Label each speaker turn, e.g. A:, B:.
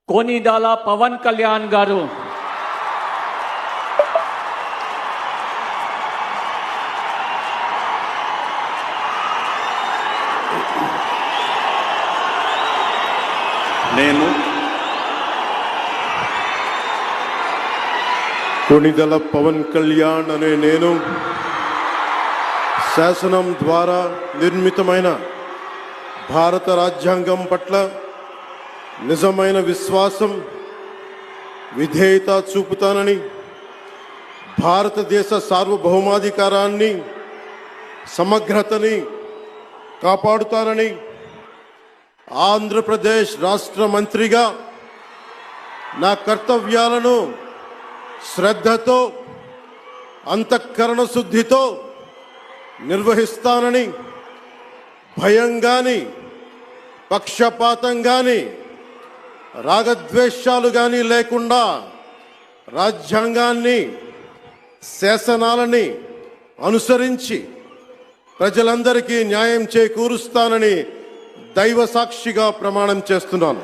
A: కొనిదల పవన్ కళ్యాణ్ గారు
B: కొనిదల పవన్ కళ్యాణ్ అనే నేను శాసనం ద్వారా నిర్మితమైన భారత రాజ్యాంగం పట్ల నిజమైన విశ్వాసం విధేయత చూపుతానని, భారతదేశ సార్వభౌమాధికారాన్ని సమగ్రతని కాపాడుతానని, ఆంధ్రప్రదేశ్ రాష్ట్ర మంత్రిగా నా కర్తవ్యాలను శ్రద్ధతో అంతఃకరణ శుద్ధితో నిర్వహిస్తానని, భయం గాని పక్షపాతం గాని రాగద్వేషాలు గాని లేకుండా రాజ్యాంగాన్ని శాసనాలని అనుసరించి ప్రజలందరికీ న్యాయం చేకూరుస్తానని దైవ సాక్షిగా ప్రమాణం చేస్తున్నాను.